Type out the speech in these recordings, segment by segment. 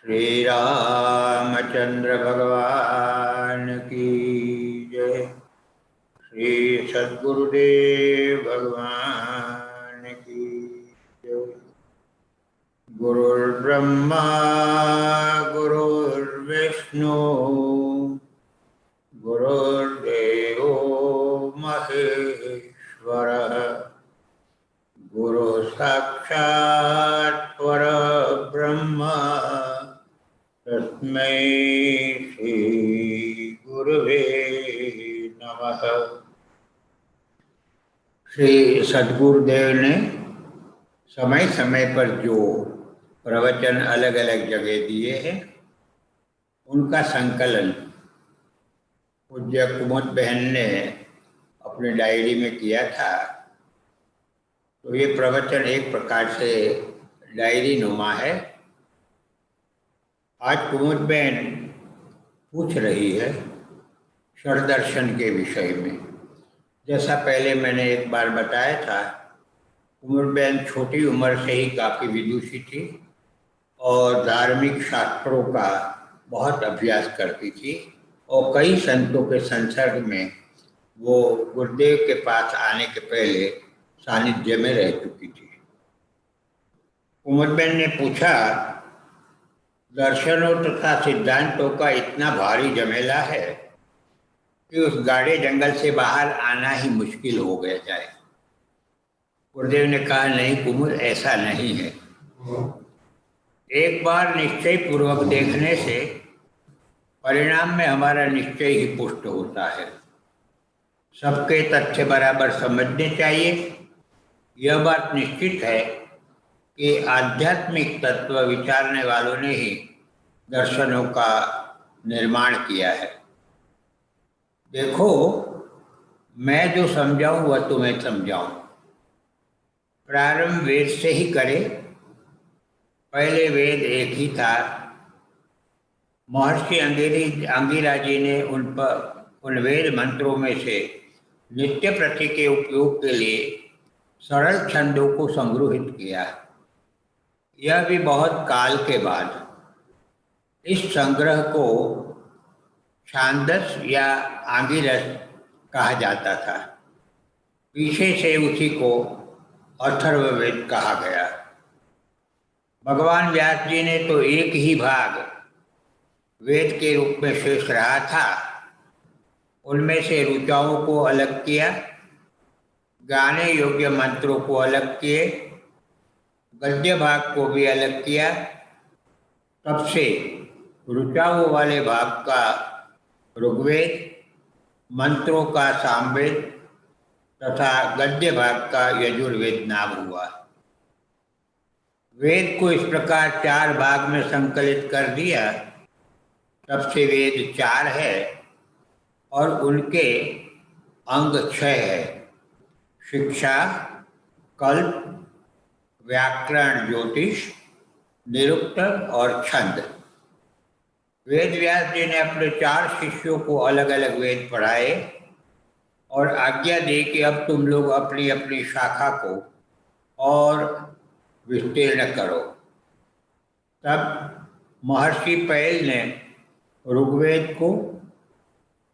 श्री रामचंद्र भगवान की जय। श्री सद्गुरुदेव भगवान की जय। गुरुर्ब्रह्मा गुरुर्विष्णु गुरुर्देवो महेश्वरः। गुरु साक्षात् परब्रह्म तस्मै श्री गुरुवे नमः। श्री सद्गुरुदेव ने समय समय पर जो प्रवचन अलग अलग जगह दिए हैं उनका संकलन पूज्य कुमुद बहन ने अपनी डायरी में किया था। तो ये प्रवचन एक प्रकार से डायरी नुमा है। आज कुमुद बहन पूछ रही है क्षण दर्शन के विषय में। जैसा पहले मैंने एक बार बताया था, कुमुद बहन छोटी उम्र से ही काफ़ी विदुषी थी और धार्मिक शास्त्रों का बहुत अभ्यास करती थी और कई संतों के संसर्ग में वो गुरुदेव के पास आने के पहले सानिध्य में रह चुकी थी। कुमुद बहन ने पूछा, दर्शनों तथा सिद्धांतों का इतना भारी जमेला है कि उस गाढ़े जंगल से बाहर आना ही मुश्किल हो गया जाए। गुरुदेव ने कहा, नहीं कुमुद, ऐसा नहीं है। एक बार निश्चय पूर्वक देखने से परिणाम में हमारा निश्चय ही पुष्ट होता है। सबके तथ्य बराबर समझने चाहिए। यह बात निश्चित है कि आध्यात्मिक तत्व विचारने वालों ने ही दर्शनों का निर्माण किया है। देखो, मैं जो समझाऊं वह तुम्हें समझाऊं। प्रारंभ वेद से ही करें। पहले वेद एक ही था। महर्षि अंगिरा जी ने उन वेद मंत्रों में से नित्य प्रति के उपयोग के लिए सरल छंदों को संग्रहित किया। यह भी बहुत काल के बाद। इस संग्रह को छांदस या आंगिरस कहा जाता था। पीछे से उसी को अथर्ववेद कहा गया। भगवान व्यास जी ने तो एक ही भाग वेद के रूप में शेष रहा था, उनमें से ऋचाओं को अलग किया, गाने योग्य मंत्रों को अलग किए, गद्य भाग को भी अलग किया। तब से ऋचाओं वाले भाग का ऋग्वेद, मंत्रों का सामवेद तथा गद्य भाग का यजुर्वेद नाम हुआ। वेद को इस प्रकार चार भाग में संकलित कर दिया, तब से वेद चार है और उनके अंग 6 है। शिक्षा, कल्प, व्याकरण, ज्योतिष, निरुक्तर और छंद। वेद व्यास जी ने अपने 4 शिष्यों को अलग अलग वेद पढ़ाए और आज्ञा दी कि अब तुम लोग अपनी अपनी शाखा को और विस्तीर्ण करो। तब महर्षि पैल ने ऋग्वेद को,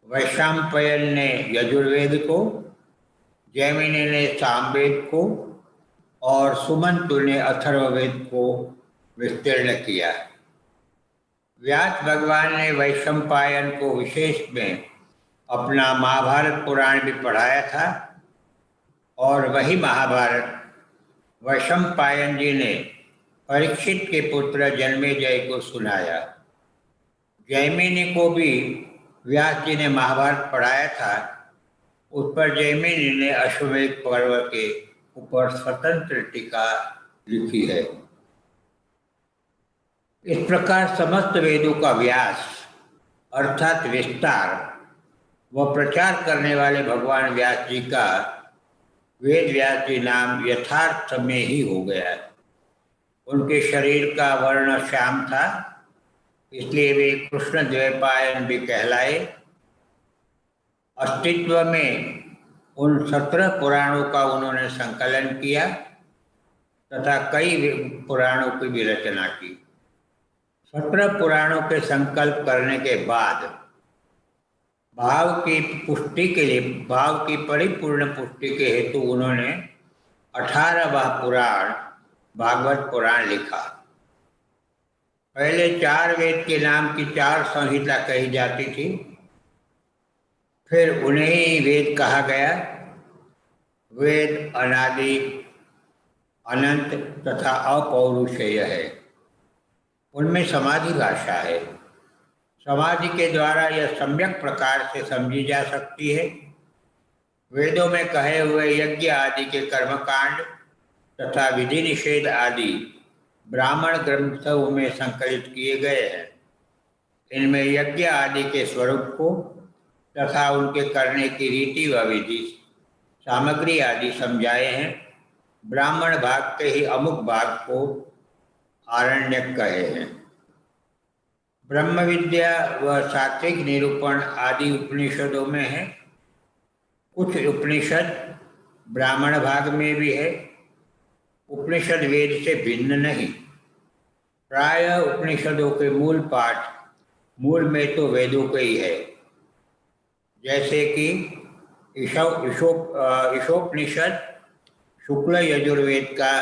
वैशंपायन ने यजुर्वेद को, जैमिनी ने सामवेद को और सुमंतु ने अथर्ववेद को विस्तीर्ण किया। व्यास भगवान ने वैशंपायन को विशेष में अपना महाभारत पुराण भी पढ़ाया था और वही महाभारत वैशंपायन जी ने परीक्षित के पुत्र जन्मेजय को सुनाया। जैमिनी को भी व्यास जी ने महाभारत पढ़ाया था। उस पर जैमिनी ने अश्वमेध पर्व के ऊपर स्वतंत्र टीका लिखी है। इस प्रकार समस्त वेदों का व्यास अर्थात विस्तार व प्रचार करने वाले भगवान व्यास जी का वेद व्यास जी नाम यथार्थ में ही हो गया। उनके शरीर का वर्ण श्याम था, इसलिए वे कृष्ण द्वैपायन भी कहलाए। अस्तित्व में उन 17 पुराणों का उन्होंने संकलन किया तथा कई पुराणों की भी रचना की। 17 पुराणों के संकल्प करने के बाद भाव की पुष्टि के लिए, भाव की परिपूर्ण पुष्टि के हेतु उन्होंने 18वां पुराण भागवत पुराण लिखा। पहले 4 वेद के नाम की 4 संहिता कही जाती थी, फिर उन्हें ही वेद कहा गया। वेद अनादि, अनंत तथा अपौरुषेय है। उनमें समाधि भाषा है। समाधि के द्वारा यह सम्यक प्रकार से समझी जा सकती है। वेदों में कहे हुए यज्ञ आदि के कर्मकांड तथा विधि निषेध आदि ब्राह्मण ग्रंथों में संकलित किए गए हैं। इनमें यज्ञ आदि के स्वरूप को तथा उनके करने की रीति व विधि, सामग्री आदि समझाए हैं। ब्राह्मण भाग के ही अमुक भाग को आरण्यक कहे हैं। ब्रह्म विद्या व सात्विक निरूपण आदि उपनिषदों में है। कुछ उपनिषद ब्राह्मण भाग में भी है। उपनिषद वेद से भिन्न नहीं। प्राय उपनिषदों के मूल पाठ मूल में तो वेदों के ही है। जैसे कि ईशोपनिषद शुक्ल यजुर्वेद का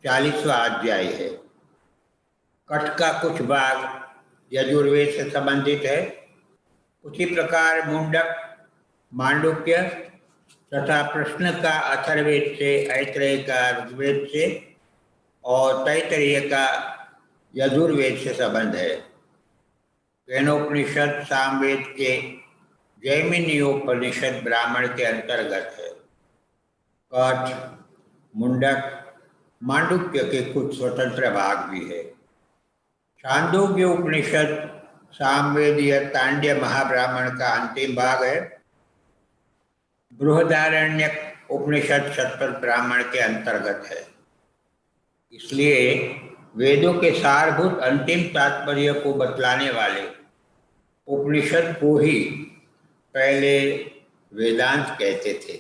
40वां अध्याय है। कठ का कुछ भाग यजुर्वेद से संबंधित है। उसी प्रकार मुंडक, मांडुक्य तथा प्रश्न का अथर्ववेद से, ऐत्रेय का ऋग्वेद से और तैत्तिरीय का यजुर्वेद से संबंध है। केनोपनिषद सामवेद के जैमिनीयोपनिषद ब्राह्मण के अंतर्गत है। कठ, मुंडक, मांडुक्य के कुछ स्वतंत्र भाग भी है। छांदोग्य उपनिषद सामवेदीय तांड्य महाब्राह्मण का अंतिम भाग है। बृहदारण्यक उपनिषद शतपथ ब्राह्मण के अंतर्गत है। इसलिए वेदों के सारभूत अंतिम तात्पर्य को बतलाने वाले उपनिषद को ही पहले वेदांत कहते थे।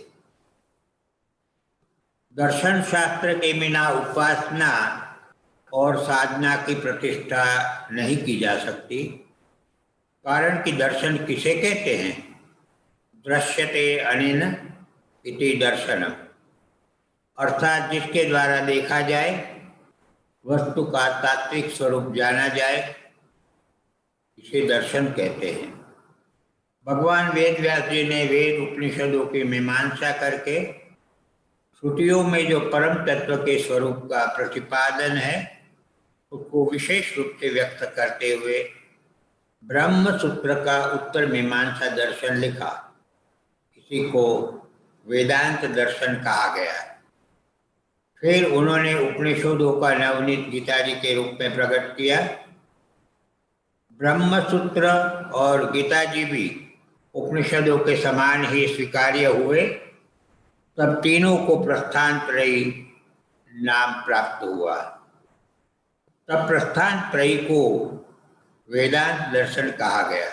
दर्शन शास्त्र के बिना उपासना और साधना की प्रतिष्ठा नहीं की जा सकती। कारण कि दर्शन किसे कहते हैं? दृश्यते अनेन इति दर्शनम, अर्थात जिसके द्वारा देखा जाए, वस्तु का तात्विक स्वरूप जाना जाए, इसे दर्शन कहते हैं। भगवान वेद व्यास जी ने वेद उपनिषदों की मीमांसा करके श्रुतियों में जो परम तत्व के स्वरूप का प्रतिपादन है उसको विशेष रूप से व्यक्त करते हुए ब्रह्म सूत्र का उत्तर मीमांसा दर्शन लिखा। इसी को वेदांत दर्शन कहा गया। फिर उन्होंने उपनिषदों का नवनीत गीता जी के रूप में प्रकट किया। ब्रह्म सूत्र और गीता जी भी उपनिषदों के समान ही स्वीकार्य हुए। तब तीनों को प्रस्थानत्रयी नाम प्राप्त हुआ। तब प्रस्थानत्रयी को वेदांत दर्शन कहा गया।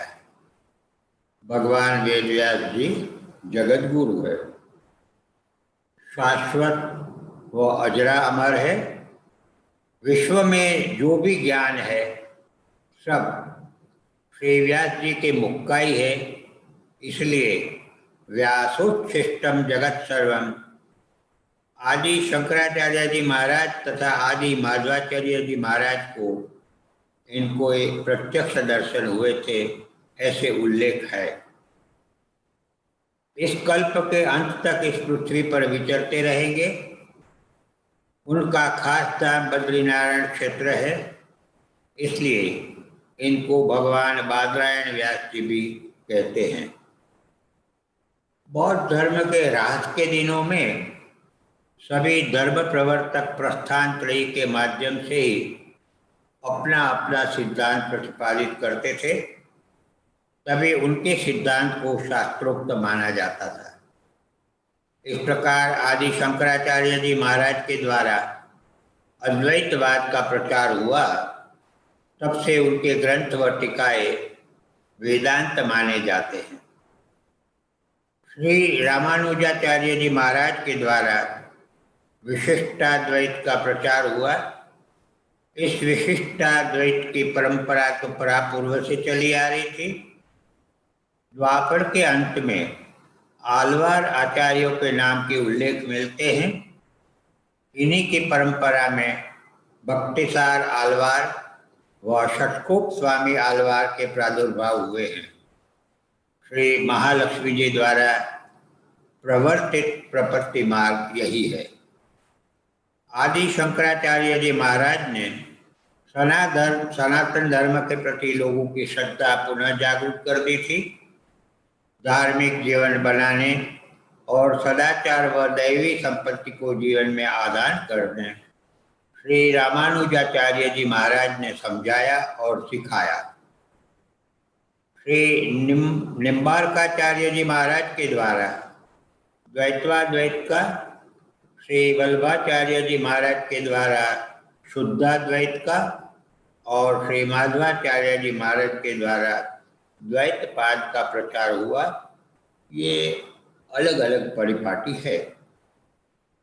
भगवान वेद व्यास जी जगत गुरु है, शाश्वत व अजरा अमर है। विश्व में जो भी ज्ञान है सब श्री व्यास जी के मुख का ही है। इसलिए व्यासोच्छिष्टम जगत सर्वम आदि शंकराचार्य जी महाराज तथा आदि माधवाचार्य जी महाराज को इनको एक प्रत्यक्ष दर्शन हुए थे, ऐसे उल्लेख है। इस कल्प के अंत तक इस पृथ्वी पर विचरते रहेंगे। उनका खास धाम बद्रीनारायण क्षेत्र है। इसलिए इनको भगवान बादरायण व्यास जी भी कहते हैं। बौद्ध धर्म के ह्रास के दिनों में सभी धर्म प्रवर्तक प्रस्थानत्रयी के माध्यम से ही अपना अपना सिद्धांत प्रतिपादित करते थे। तभी उनके सिद्धांत को शास्त्रोक्त माना जाता था। इस प्रकार आदि शंकराचार्य जी महाराज के द्वारा अद्वैतवाद का प्रचार हुआ। तब से उनके ग्रंथ व टीकाएं वेदांत माने जाते हैं। श्री रामानुजाचार्य जी महाराज के द्वारा विशिष्टाद्वैत का प्रचार हुआ। इस विशिष्टाद्वैत की परंपरा तो परापूर्व से चली आ रही थी। द्वापर के अंत में आलवार आचार्यों के नाम के उल्लेख मिलते हैं। इन्हीं की परंपरा में भक्तिसार आलवार व षटकोप स्वामी आलवार के प्रादुर्भाव हुए हैं। श्री महालक्ष्मी जी द्वारा प्रवर्तित प्रपत्ति मार्ग यही है। आदि शंकराचार्य जी महाराज ने सनातन धर्म के प्रति लोगों की श्रद्धा पुनः जागरूक कर दी थी। धार्मिक जीवन बनाने और सदाचार व दैवी संपत्ति को जीवन में आदान करने श्री रामानुजाचार्य जी महाराज ने समझाया और सिखाया। श्री निम्बारकाचार्य जी महाराज के द्वारा द्वैतवाद्वैत का, श्री वल्लभाचार्य जी महाराज के द्वारा शुद्धाद्वैत का और श्री माधवाचार्य जी महाराज के द्वारा द्वैत पाद का प्रचार हुआ। ये अलग अलग परिपाटी है।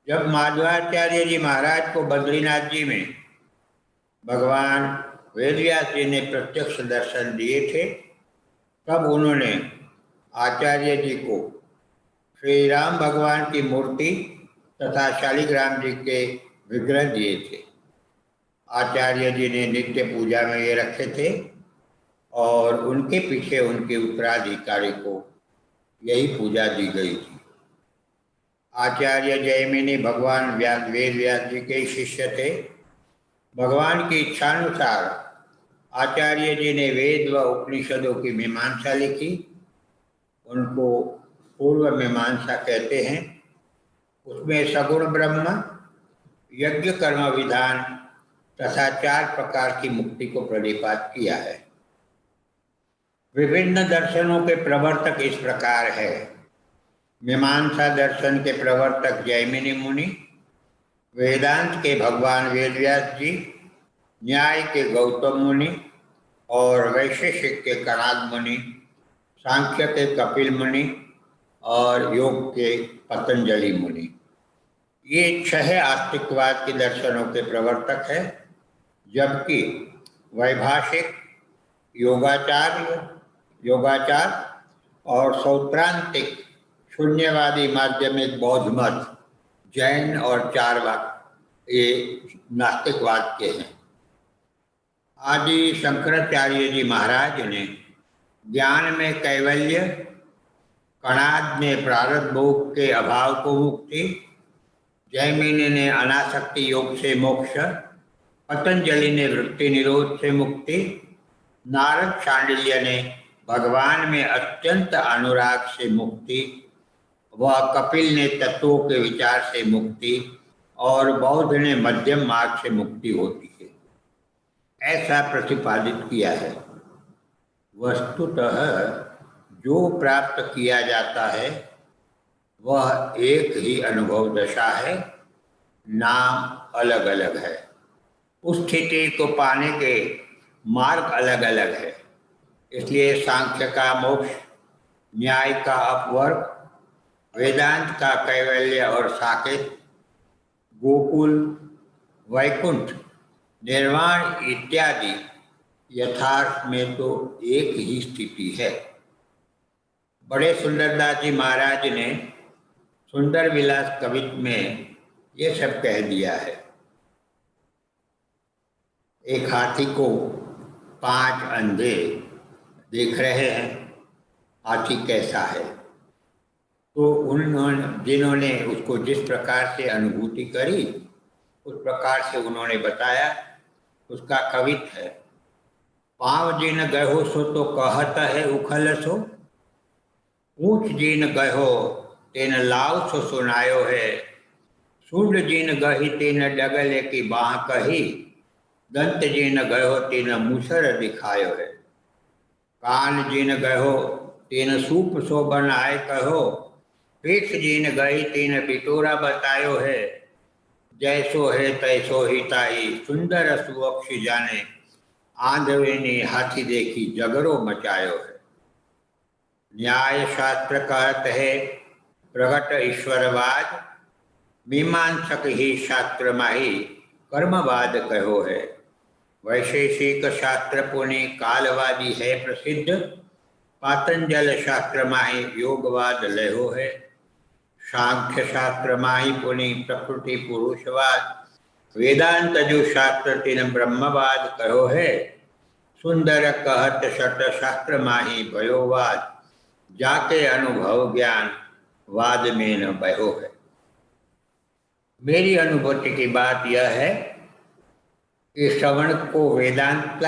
जब माधवाचार्य जी महाराज को बद्रीनाथ जी में भगवान वेदव्यास जी ने प्रत्यक्ष दर्शन दिए थे, तब उन्होंने आचार्य जी को श्री राम भगवान की मूर्ति तथा शालिग्राम जी के विग्रह दिए थे। आचार्य जी ने नित्य पूजा में ये रखे थे और उनके पीछे उनके उत्तराधिकारी को यही पूजा दी गई थी। आचार्य जयमिनी भगवान वेद व्यास जी के शिष्य थे। भगवान की इच्छानुसार आचार्य जी ने वेद व उपनिषदों की मीमांसा लिखी। उनको पूर्व मीमांसा कहते हैं। उसमें सगुण ब्रह्म, यज्ञ कर्म विधान तथा 4 प्रकार की मुक्ति को प्रतिपादित किया है। विभिन्न दर्शनों के प्रवर्तक इस प्रकार है। मीमांसा दर्शन के प्रवर्तक जैमिनी मुनि, वेदांत के भगवान वेदव्यास जी, न्याय के गौतम मुनि और वैशेषिक के कणाद मुनि, सांख्य के कपिल मुनि और योग के पतंजलि मुनि। ये 6 आस्तिकवाद के दर्शनों के प्रवर्तक है। जबकि वैभाषिक, योगाचार और सौत्रांतिक शून्यवादी माध्यमिक बौद्ध मत, जैन और चारवाक ये नास्तिकवाद के हैं। आदि शंकराचार्य जी महाराज ने ज्ञान में कैवल्य, कणाद में प्रारब्ध भोग के अभाव को मुक्ति, जैमिनी ने अनासक्ति योग से मोक्ष, पतंजलि ने वृत्ति निरोध से मुक्ति, नारद शांडिल्य ने भगवान में अत्यंत अनुराग से मुक्ति, व कपिल ने तत्वों के विचार से मुक्ति और बौद्ध ने मध्यम मार्ग से मुक्ति होती है, ऐसा प्रतिपादित किया है। वस्तुतः जो प्राप्त किया जाता है वह एक ही अनुभव दशा है, नाम अलग अलग है। उस स्थिति को पाने के मार्ग अलग अलग है। इसलिए सांख्य का मोक्ष, न्याय का अपवर्ग, वेदांत का कैवल्य और साकेत, गोकुल, वैकुंठ, निर्वाण इत्यादि यथार्थ में तो एक ही स्थिति है। बड़े सुंदरदास जी महाराज ने सुंदर विलास कवित्व में ये सब कह दिया है। एक हाथी को 5 अंधे देख रहे हैं, हाथी कैसा है। तो जिन्होंने उसको जिस प्रकार से अनुभूति करी उस प्रकार से उन्होंने बताया। उसका कवित्व है। पाँव जिन गहो सो तो कहत है उखल सो, ऊँच जिन गहो तेन लाव सो सुनायो है, सूंड जिन गही तेन डगले की बाह कही, दंत जिन गहो तेन मूसर दिखायो है, कान जिन गहो तेन सूप सो बनाए कहो, पीठ जिन गई तेन बिटोरा बतायो है, जैसो है तैसो ही ताई, सुंदर सुअक्षी जाने, आंधवे ने हाथी देखी जगरो मचायो है। न्याय शास्त्र कहत है प्रगट ईश्वरवाद, मीमांसक ही शास्त्र माही कर्मवाद कहो है, वैशेषिक शास्त्र पुनि कालवादी है प्रसिद्ध, पातंजल शास्त्र माही योगवाद लहो है। सांख्य शास्त्र माही पुनि प्रकृति पुरुषवाद, वेदांत जो शास्त्र तीन ब्रह्मवाद कहो है। सुंदर कहत शत शास्त्र माही भयोवाद, जाके अनुभव ज्ञान वाद में न बहो है। मेरी अनुभूति की बात यह है कि श्रवण हो वेदांत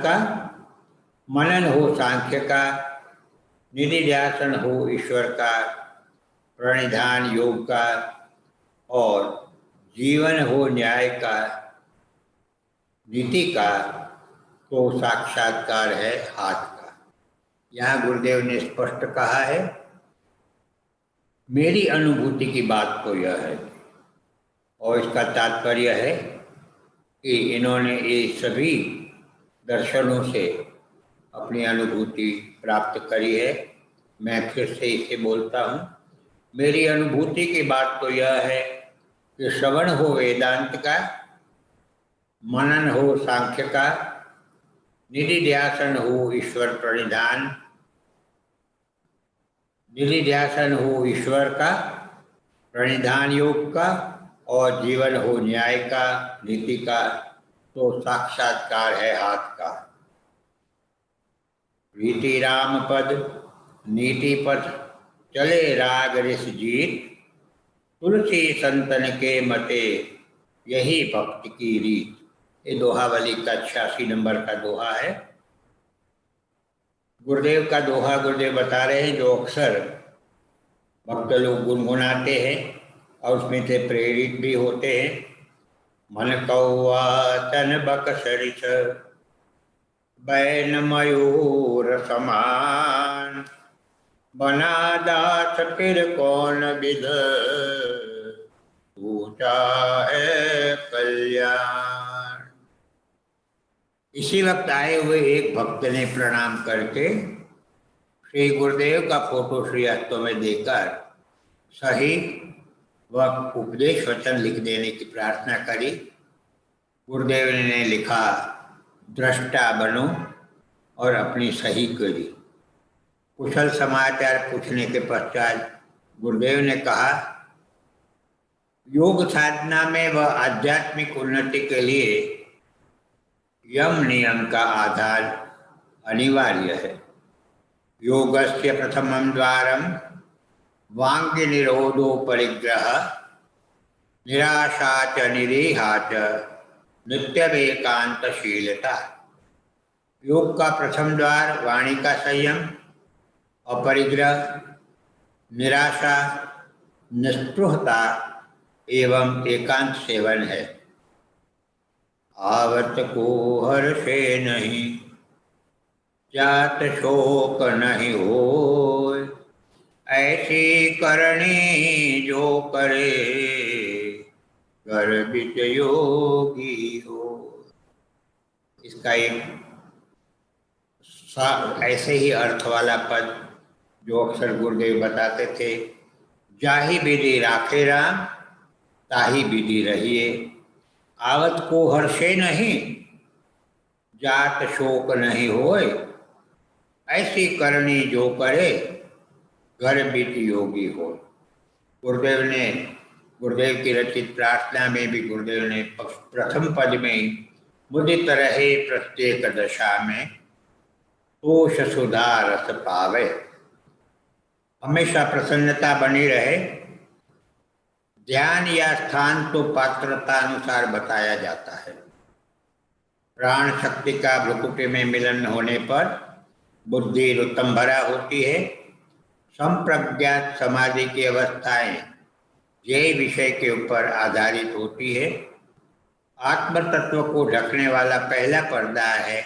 का, मनन हो सांख्य का, निधिध्यासन हो ईश्वर का, प्रणिधान योग का और जीवन हो न्याय का, नीति का, तो साक्षात्कार है हाथ का। यहाँ गुरुदेव ने स्पष्ट कहा है। मेरी अनुभूति की बात तो यह है और इसका तात्पर्य है कि इन्होंने ये सभी दर्शनों से अपनी अनुभूति प्राप्त करी है। मैं फिर से इसे बोलता हूँ। मेरी अनुभूति की बात तो यह है कि श्रवण हो वेदांत का, मनन हो सांख्य का, निधिध्यासन हो ईश्वर प्रणिधान, निधिध्यासन हो ईश्वर का, प्रणिधान योग का और जीवन हो न्याय का, नीति का, तो साक्षात्कार है हाथ का। रीति राम पद नीति पथ, चले राग ऋष जीत, तुलसी संतन के मते यही भक्ति की रीत। ये दोहावली का 86 नंबर का दोहा है। गुरुदेव का दोहा गुरुदेव बता रहे हैं जो अक्सर भक्त लोग गुनगुनाते हैं और उसमें से प्रेरित भी होते हैं। मन कौआ तन बक सरिस, बैन मयूर समान, बना दास फिर कौन विध, ऊंचा है कल्याण। इसी वक्त आए हुए एक भक्त ने प्रणाम करके श्री गुरुदेव का फोटो श्री हस्तों में देकर सही व उपदेश वचन लिख देने की प्रार्थना करी। गुरुदेव ने लिखा, दृष्टा बनो, और अपनी सही करी। कुशल समाचार पूछने के पश्चात गुरुदेव ने कहा, योग साधना में व आध्यात्मिक उन्नति के लिए यम नियम का आधार अनिवार्य है। योगस्य प्रथमं द्वारम वांग निरोधो परिग्रह, निराशा च निरीहा च नित्यमेकांतशीलता। योग का प्रथम द्वार वाणी का संयम, अपरिग्रह, निराशा, निस्पृहता एवं एकांत सेवन है। आवत को हर्षे नहीं, जात शोक नहीं होय, ऐसी करनी जो करे, गर्भित योगी हो। इसका एक ऐसे ही अर्थ वाला पद जो अक्सर गुरुदेव बताते थे, जाही विधि राखे राम, ताही विधि रहिए। आवत को हर्षे नहीं, जात शोक नहीं होय, ऐसी करनी जो करे, गर्भित योगी हो। गुरुदेव की रचित प्रार्थना में भी गुरुदेव ने प्रथम पद में मुदित रहे प्रत्येक दशा में, तोष सुधा रस पावे, हमेशा प्रसन्नता बनी रहे। ध्यान या स्थान तो पात्रता अनुसार बताया जाता है। प्राण शक्ति का भ्रुकुटी में मिलन होने पर बुद्धि रुतंभरा होती है। संप्रज्ञात समाधि की अवस्थाएं ये विषय के ऊपर आधारित होती है। आत्म तत्व को ढकने वाला पहला पर्दा है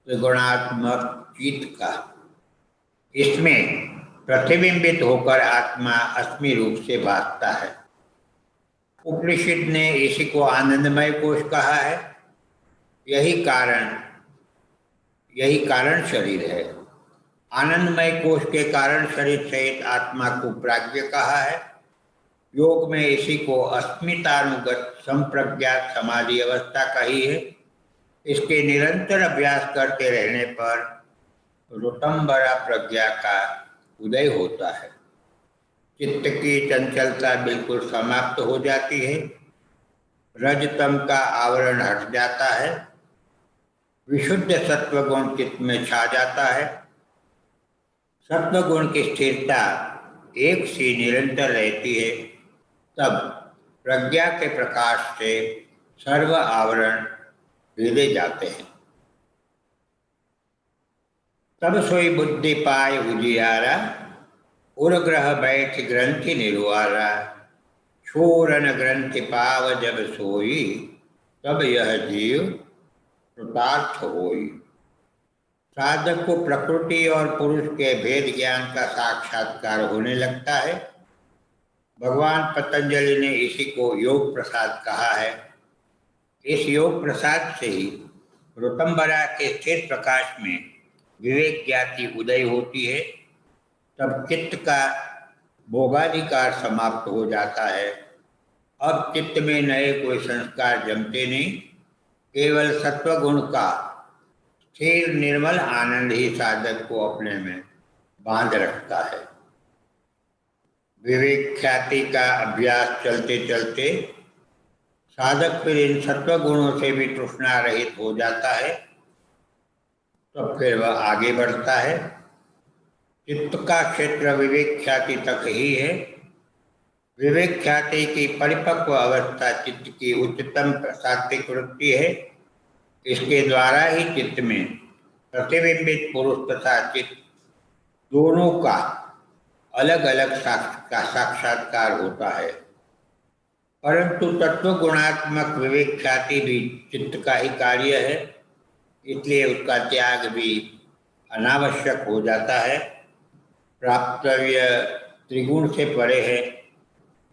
त्रिगुणात्मक चित्त का। इसमें प्रतिबिंबित होकर आत्मा अस्मि रूप से भासता है। उपनिषद ने इसी को आनंदमय कोश कहा है। यही कारण शरीर है। आनंदमय कोश के कारण शरीर सहित आत्मा को प्राज्ञ कहा है। योग में इसी को अस्मितानुगत संप्रज्ञात समाधि अवस्था कही है। इसके निरंतर अभ्यास करते रहने पर ऋतंबरा प्रज्ञा का उदय होता है। चित्त की चंचलता बिल्कुल समाप्त हो जाती है। रजतम का आवरण हट जाता है। विशुद्ध सत्वगुण चित्त में छा जाता है। सत्वगुण की स्थिरता एक सी निरंतर रहती है। तब प्रज्ञा के प्रकाश से सर्व आवरण भेदे जाते हैं। तब सोई बुद्धि पाए उजियारा, उर्ग्रह बैठ ग्रंथि निर्वारा, छोरन ग्रंथि पाव जब सोई, तब यह जीव कृतार्थ होई। साधक को प्रकृति और पुरुष के भेद ज्ञान का साक्षात्कार होने लगता है। भगवान पतंजलि ने इसी को योग प्रसाद कहा है। इस योग प्रसाद से ही ऋतंबरा के स्थिर प्रकाश में विवेक ज्ञाति उदय होती है। तब चित्त का भोगाधिकार समाप्त हो जाता है। अब चित्त में नए कोई संस्कार जमते नहीं। केवल सत्वगुण का स्थिर निर्मल आनंद ही साधक को अपने में बांध रखता है। विवेक ख्याति का अभ्यास चलते चलते साधक फिर इन सत्वगुणों से भी तृष्णा रहित हो जाता है। तो फिर वह आगे बढ़ता है। चित्त का क्षेत्र विवेक ख्याति तक ही है। विवेक ख्याति की परिपक्व अवस्था चित्त की उच्चतम सात्विक वृत्ति है। इसके द्वारा ही चित्त में प्रतिबिंबित पुरुष तथा चित्त दोनों का अलग अलग साक्षात्कार होता है। परंतु तत्व गुणात्मक विवेक ख्याति भी चित्त का ही कार्य है, इसलिए उसका त्याग भी अनावश्यक हो जाता है। प्राप्तव्य त्रिगुण से परे है,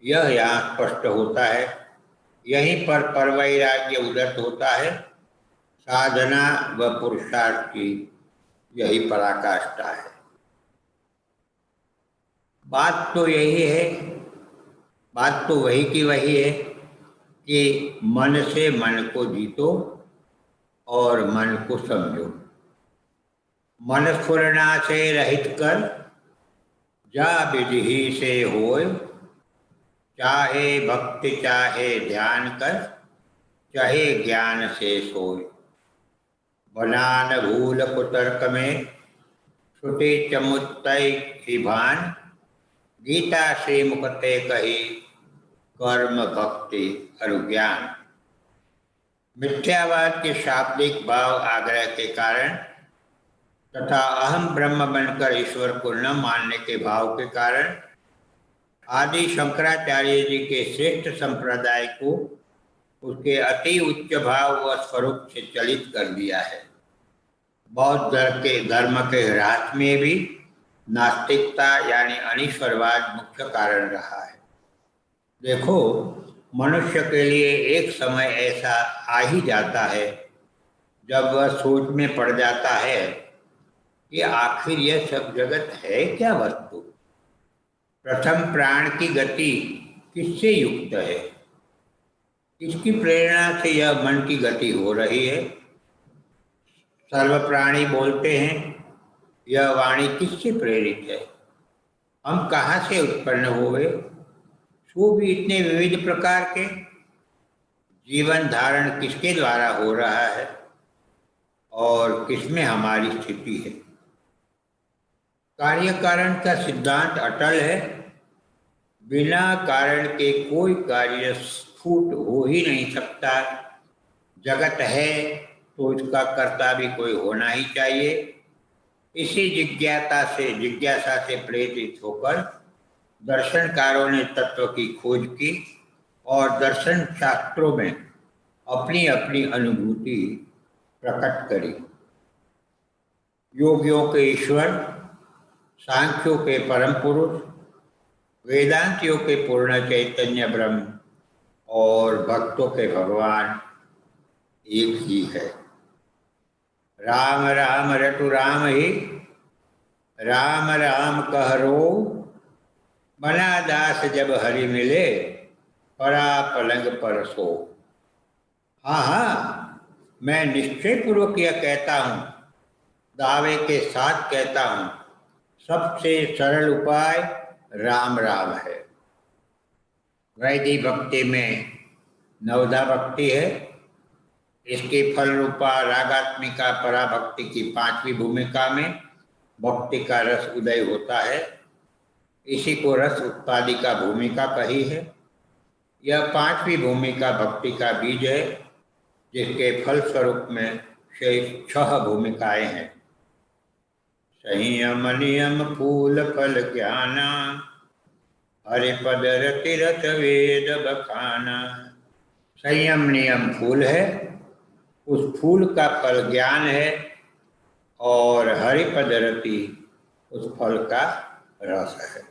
यह यहाँ स्पष्ट होता है। यहीं पर परवैराग्य उदत होता है। साधना व पुरुषार्थ की यही पराकाष्ठा है। बात तो यही है, बात तो वही की वही है कि मन से मन को जीतो और मन को समझो। मन स्फुरना से रहित कर, जा विधि से होय, चाहे भक्ति चाहे ध्यान कर, चाहे ज्ञान से सोय। बनान भूल कुतर्क में, छुटे चमुत्तय ही भान, गीता से मुकते कही, कर्म भक्ति अनुज्ञान। मिथ्यावाद के शाब्दिक भाव आग्रह के कारण तथा अहम ब्रह्म बनकर ईश्वर को न मानने के भाव के कारण आदि शंकराचार्य जी के श्रेष्ठ संप्रदाय को उसके अति उच्च भाव व स्वरूप से चलित कर दिया है। बौद्ध धर्म के ह्रास में भी नास्तिकता यानी अनीश्वरवाद मुख्य कारण रहा है। देखो, मनुष्य के लिए एक समय ऐसा आ ही जाता है जब वह सोच में पड़ जाता है कि आखिर यह सब जगत है क्या वस्तु। प्रथम प्राण की गति किससे युक्त है, किसकी प्रेरणा से यह मन की गति हो रही है। सर्व प्राणी बोलते हैं, यह वाणी किससे प्रेरित है। हम कहाँ से उत्पन्न हुए, वो भी इतने विविध प्रकार के। जीवन धारण किसके द्वारा हो रहा है और किसमें हमारी स्थिति है। कार्य कारण का सिद्धांत अटल है। बिना कारण के कोई कार्य स्फुट हो ही नहीं सकता। जगत है तो इसका कर्ता भी कोई होना ही चाहिए। इसी जिज्ञासा से प्रेरित होकर दर्शनकारों ने तत्व की खोज की और दर्शन शास्त्रों में अपनी अपनी अनुभूति प्रकट करी। योगियों के ईश्वर, सांख्यों के परम पुरुष, वेदांतियों के पूर्ण चैतन्य ब्रह्म और भक्तों के भगवान एक ही है। राम राम रटु राम ही, राम राम कह रो, बना दास जब हरि मिले, परा पलंग पर सो। हाँ हाँ, मैं निश्चय पूर्वक यह कहता हूँ, दावे के साथ कहता हूँ, सबसे सरल उपाय राम राम है। वैदिक भक्ति में नवधा भक्ति है। इसके फल रूपा रागात्मिका पराभक्ति की 5वीं भूमिका में भक्ति का रस उदय होता है। इसी को रस उत्पादिका भूमिका कही है। यह 5वीं भूमिका भक्ति का बीज है, जिसके फल स्वरूप में शेष 6 भूमिकाएं हैं। संयम नियम फूल फल ज्ञाना, हरि पद रति रथ वेद बखाना। संयम नियम फूल है, उस फूल का फल ज्ञान है, और हरिपद रति उस फल का रस है।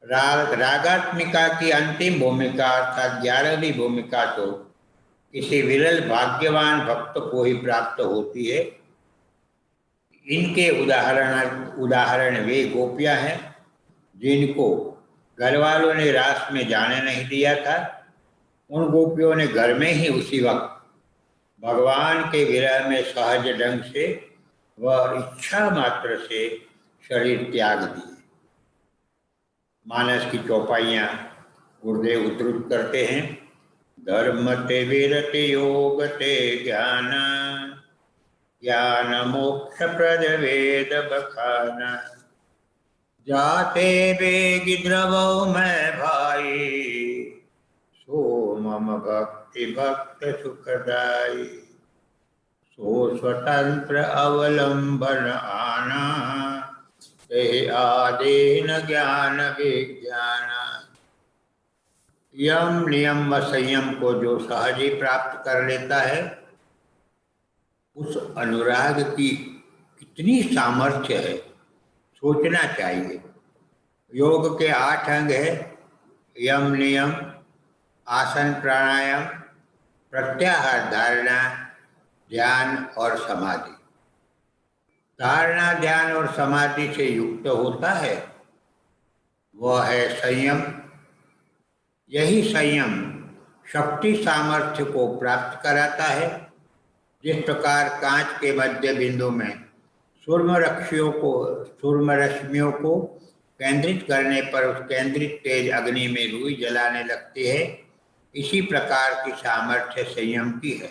रागात्मिका की अंतिम भूमिका अर्थात 11वीं भूमिका तो किसी विरल भाग्यवान भक्त को ही प्राप्त होती है। इनके उदाहरण वे गोपियां हैं जिनको घर वालों ने रास में जाने नहीं दिया था। उन गोपियों ने घर में ही उसी वक्त भगवान के विरह में सहज ढंग से वह इच्छा मात्र से शरीर त्याग दिए। मानस की चौपाइयाँ गुरुदेव उद्धृत करते हैं। धर्म ते विरत योग ते ज्ञान, ज्ञान मोक्ष प्रद वेद बखाना। जाते बेगी द्रवो मैं भाई, सो मम भक्ति भक्त सुखदाई। सो स्वतंत्र अवलंबन आना, ते आदेन ज्ञान विज्ञान। यम नियम व संयम को जो सहज ही प्राप्त कर लेता है, उस अनुराग की कितनी सामर्थ्य है, सोचना चाहिए। योग के 8 अंग है, यम नियम, आसन प्राणायाम, प्रत्याहार धारणा, ध्यान और समाधि। धारणा ध्यान और समाधि से युक्त होता है वह है संयम। यही संयम शक्ति सामर्थ्य को प्राप्त कराता है। जिस प्रकार कांच के मध्य बिंदु में सूर्म रश्मियों को केंद्रित करने पर उस केंद्रित तेज अग्नि में रुई जलाने लगती है, इसी प्रकार की सामर्थ्य संयम की है।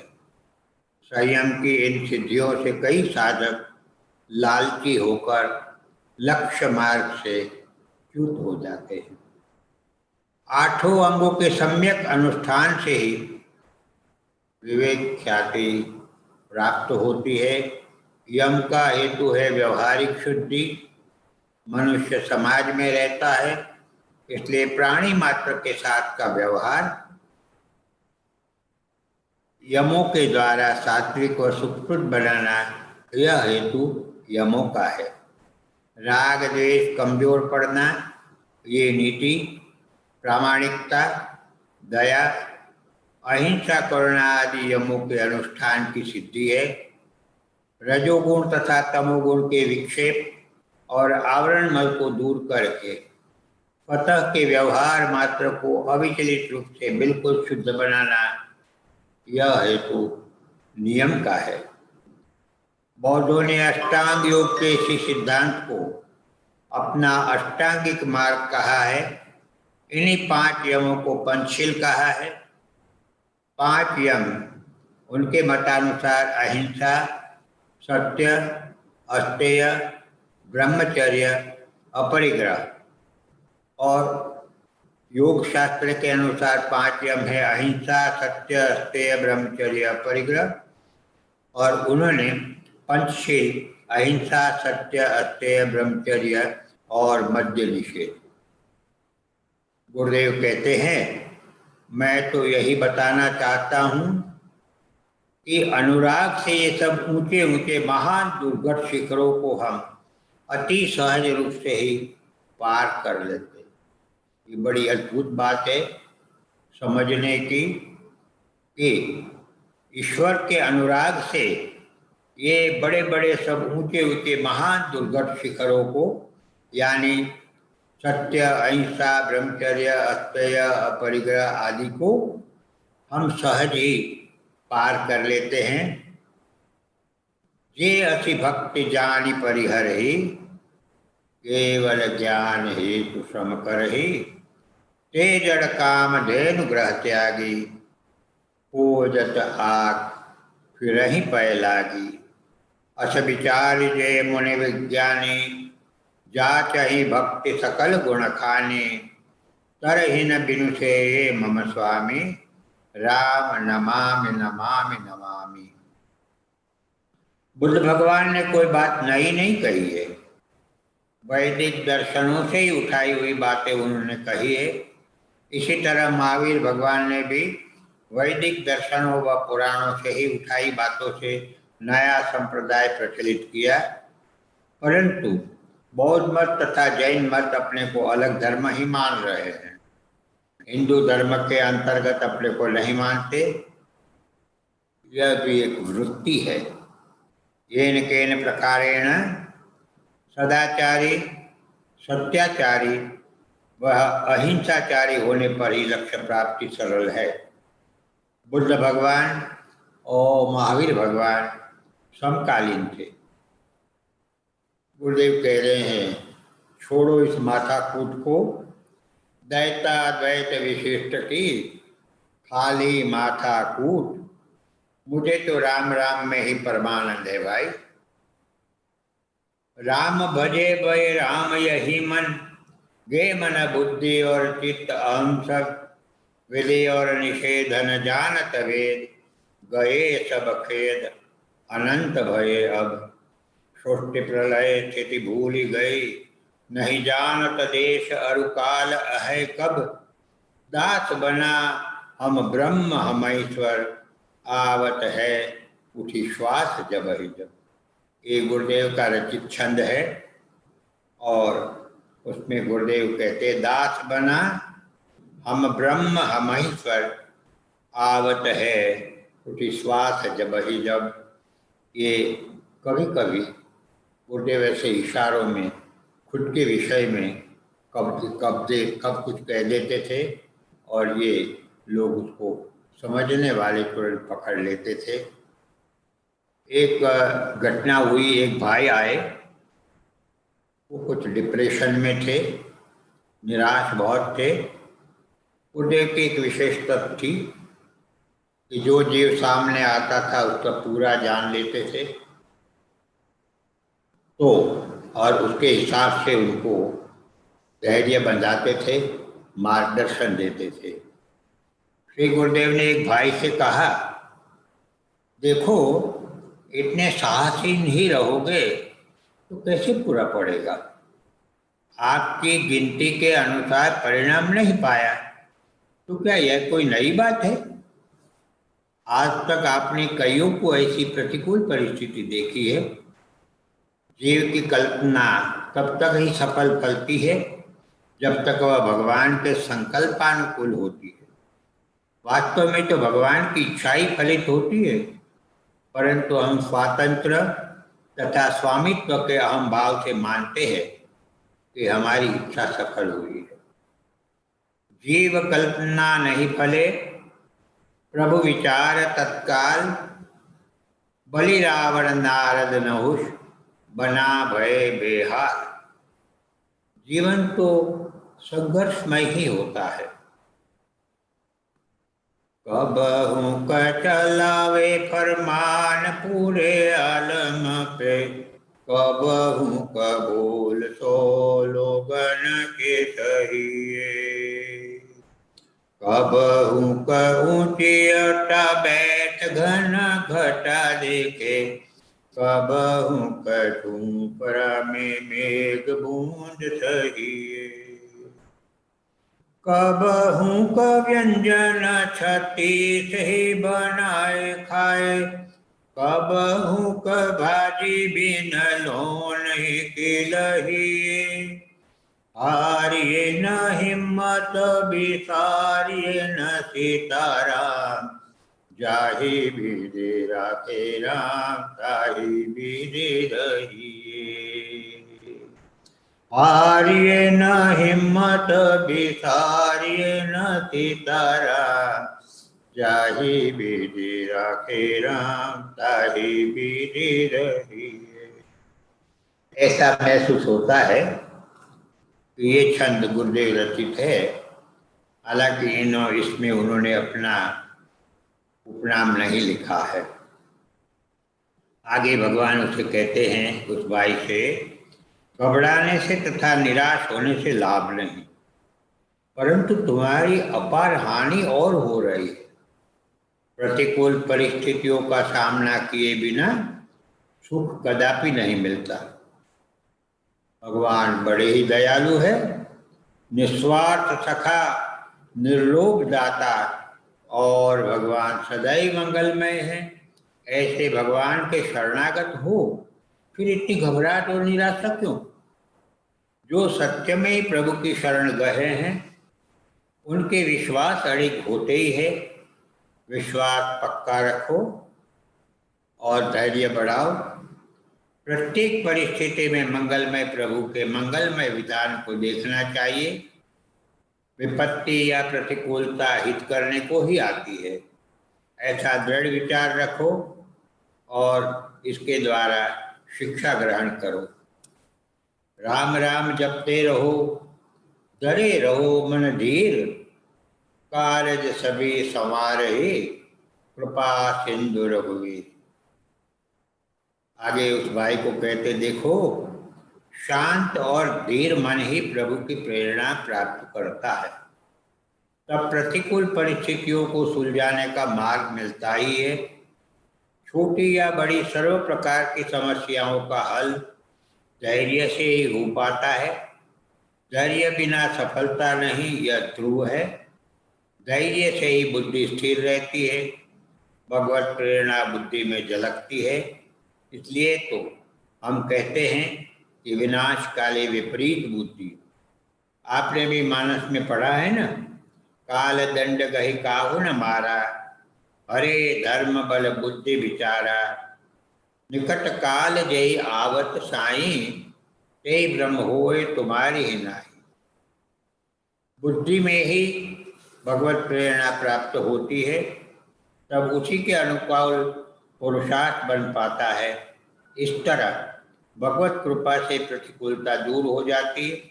संयम की इन सिद्धियों से कई साधक लालची होकर लक्ष्य मार्ग से च्युत हो जाते हैं। 8 अंगों के सम्यक अनुष्ठान से ही विवेक ख्याति प्राप्त होती है। यम का हेतु है व्यवहारिक शुद्धि। मनुष्य समाज में रहता है, इसलिए प्राणी मात्र के साथ का व्यवहार यमों के द्वारा सात्विक व सुकृत बनाना, यह हेतु यमों का है। राग द्वेष कमजोर पड़ना, ये नीति प्रामाणिकता, दया, अहिंसा करुणा आदि यमों के अनुष्ठान की सिद्धि है। रजोगुण तथा तमोगुण के विक्षेप और आवरण मल को दूर करके स्वतः के व्यवहार मात्र को अविचलित रूप से बिल्कुल शुद्ध बनाना, यह हेतु नियम का है। बौद्धों ने अष्टांग योग के इसी सिद्धांत को अपना अष्टांगिक मार्ग कहा है। इन्हीं 5 यमों को पंचशील कहा है। 5 यम उनके मतानुसार अहिंसा, सत्य, अस्तेय, ब्रह्मचर्य, अपरिग्रह, और योग शास्त्र के अनुसार 5 यम है अहिंसा, सत्य, अस्तेय, ब्रह्मचर्य, अपरिग्रह, और उन्होंने पंचशील अहिंसा, सत्य, अस्तेय, ब्रह्मचर्य और मद्य निषेध। गुरुदेव कहते हैं, मैं तो यही बताना चाहता हूँ कि अनुराग से ये सब ऊंचे ऊंचे महान दुर्घट शिखरों को हम अति सहज रूप से ही पार कर लेते। ये बड़ी अद्भुत बात है समझने की कि ईश्वर के अनुराग से ये बड़े बड़े सब ऊंचे ऊंचे महान दुर्घट शिखरों को, यानी सत्य, अहिंसा, ब्रह्मचर्य, अस्तेय, अपरिग्रह आदि को हम सहज ही पार कर लेते हैं। जे अति भक्ति जानि परिहर ही, केवल ज्ञान हेतु श्रम कर ही, ते जड़ काम धेनु ग्रह त्यागी, खोजत आग फिर ही पै लागी। अस विचार जय मुनि विज्ञानी, जाचहि भक्ति सकल गुण खाने, तरहिन बिनु से मम स्वामी, राम नमामि नमामि नमामि। बुद्ध भगवान ने कोई बात नई नहीं कही है, वैदिक दर्शनों से ही उठाई हुई बातें उन्होंने कही है। इसी तरह महावीर भगवान ने भी वैदिक दर्शनों व पुराणों से ही उठाई बातों से नया संप्रदाय प्रचलित किया। परंतु बौद्ध मत तथा जैन मत अपने को अलग धर्म ही मान रहे हैं, हिंदू धर्म के अंतर्गत अपने को नहीं मानते। यह भी एक वृत्ति है। येन केन प्रकारेण सदाचारी, सत्याचारी वह अहिंसाचारी होने पर ही लक्ष्य प्राप्ति सरल है। बुद्ध भगवान और महावीर भगवान समकालीन थे। गुरुदेव कह रहे हैं, छोड़ो इस माथाकूट को, दैता द्वैत विशिष्ट की खाली माथाकूट, मुझे तो राम राम में ही परमानंद है भाई। राम भजे भय राम यही मन, गे मन बुद्धि और चित्त अहम सब, विधि और निषेधन जानत वेद, गए सब खेद अनंत भये अब, सृष्टि प्रलय स्थिति भूल गई, नहीं जानत देश अरुकाल अहै कब, दास बना हम ब्रह्म हम ईश्वर, आवत है उठी श्वास जब ही जब। ये गुरुदेव का रचित छंद है और उसमें गुरुदेव कहते, दास बना हम ब्रह्म हम ईश्वर, आवत है उठी श्वास जब ही जब। ये कभी कभी गुरुदेव ऐसे इशारों में खुद के विषय में कब कुछ कह देते थे और ये लोग उसको समझने वाले तुरंत पकड़ लेते थे। एक घटना हुई, एक भाई आए, वो कुछ डिप्रेशन में थे, निराश बहुत थे। गुरुदेव की एक विशेषता थी कि जो जीव सामने आता था उसका पूरा जान लेते थे, तो और उसके हिसाब से उनको धैर्य बंधाते थे, मार्गदर्शन देते थे। श्री गुरुदेव ने एक भाई से कहा, देखो इतने साहसीन ही रहोगे तो कैसे पूरा पड़ेगा, आपकी गिनती के अनुसार परिणाम नहीं पाया तो क्या यह कोई नई बात है? आज तक आपने कईयों को ऐसी प्रतिकूल परिस्थिति देखी है। जीव की कल्पना तब तक ही सफल फलती है जब तक वह भगवान के संकल्पानुकूल होती है। वास्तव में तो भगवान की इच्छा ही फलित होती है, परंतु हम स्वातंत्र तथा स्वामित्व के अहम भाव से मानते हैं कि हमारी इच्छा सफल हुई है। जीव कल्पना नहीं फले, प्रभु विचार तत्काल, बलि रावण नारद नहुष, बना भय बेहाल। जीवन तो संघर्षमय ही होता है। कबहू क चलावे फरमान पूरे आलम पे, कबहू क बोल सो लोगन के सहिए, कबहू क ऊंची अटा बैठ घन घटा देखे, कबहू क ठूपरा में मेघ बूंद सहिए, कबहू क व्यंजन छत्तीस ही बनाए खाए, कबहू क भाजी बिन लोन ही खिलहिए, हारिए न हिम्मत बिसारिए न सीताराम, जाहि विधि राखे राम ताहि विधि रहिए। हारिए न हिम्मत बिसारिए न सितारा, जाहि विधि राखे राम ताहि विधि रहिए। ऐसा महसूस होता है कि ये छंद गुरुदेव रचित है। हालांकि इसमें उन्होंने अपना उपनाम नहीं लिखा है। आगे भगवान उसे कहते हैं उस भाई से, घबराने से तथा निराश होने से लाभ नहीं, परंतु तुम्हारी अपार हानि और हो रही है। प्रतिकूल परिस्थितियों का सामना किए बिना सुख कदापि नहीं मिलता। भगवान बड़े ही दयालु है, निस्वार्थ सखा, निर्लोभ दाता, और भगवान सदैव मंगलमय है। ऐसे भगवान के शरणागत हो, फिर इतनी घबराहट और निराशा क्यों? जो सत्य में ही प्रभु की शरण गए हैं, उनके विश्वास अड़िग होते ही है। विश्वास पक्का रखो और धैर्य बढ़ाओ। प्रत्येक परिस्थिति में मंगलमय प्रभु के मंगलमय विधान को देखना चाहिए। विपत्ति या प्रतिकूलता हित करने को ही आती है, ऐसा दृढ़ विचार रखो और इसके द्वारा शिक्षा ग्रहण करो। राम राम जपते रहो, डरे रहो मन धीर, कारज सभी संवारहि, कृपा सिंधु रघुवीर। आगे उस भाई को कहते, देखो शांत और धीर मन ही प्रभु की प्रेरणा प्राप्त करता है। तब प्रतिकूल परिस्थितियों को सुलझाने का मार्ग मिलता ही है। छोटी या बड़ी सर्व प्रकार की समस्याओं का हल धैर्य से ही हो पाता है। धैर्य बिना सफलता नहीं, यह ध्रुव है। धैर्य से ही बुद्धि स्थिर रहती है। भगवत प्रेरणा बुद्धि में झलकती है। इसलिए तो हम कहते हैं कि विनाश काले विपरीत बुद्धि। आपने भी मानस में पढ़ा है ना, काल दंड गहि काहू न मारा, हरे धर्म बल बुद्धि विचारा, निकट काल जय आवत साई, ते ब्रह्म होए तुम्हारी ही नाही। बुद्धि में ही भगवत प्रेरणा प्राप्त होती है, तब उसी के अनुकूल पुरुषार्थ बन पाता है। इस तरह भगवत कृपा से प्रतिकूलता दूर हो जाती है।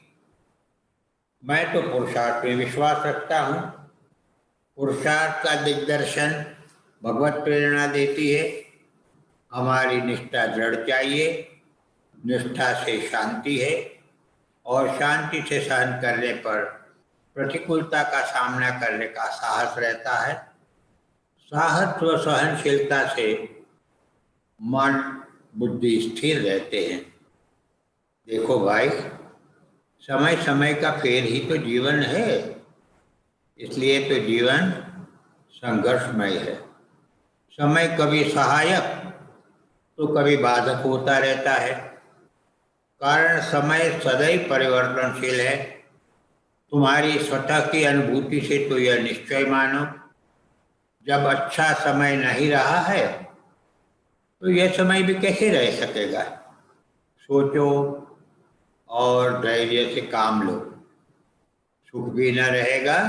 मैं तो पुरुषार्थ में विश्वास रखता हूँ। पुरुषार्थ का दिग्दर्शन भगवत प्रेरणा देती है। हमारी निष्ठा दृढ़ चाहिए। निष्ठा से शांति है, और शांति से सहन करने पर प्रतिकूलता का सामना करने का साहस रहता है। साहस व सहनशीलता से मन बुद्धि स्थिर रहते हैं। देखो भाई, समय समय का फेर ही तो जीवन है। इसलिए तो जीवन संघर्षमय है। समय कभी सहायक तो कभी बाधक होता रहता है। कारण समय सदैव परिवर्तनशील है। तुम्हारी स्वतः की अनुभूति से तो यह निश्चय मानो, जब अच्छा समय नहीं रहा है तो यह समय भी कैसे रह सकेगा। सोचो और धैर्य से काम लो। सुख भी न रहेगा,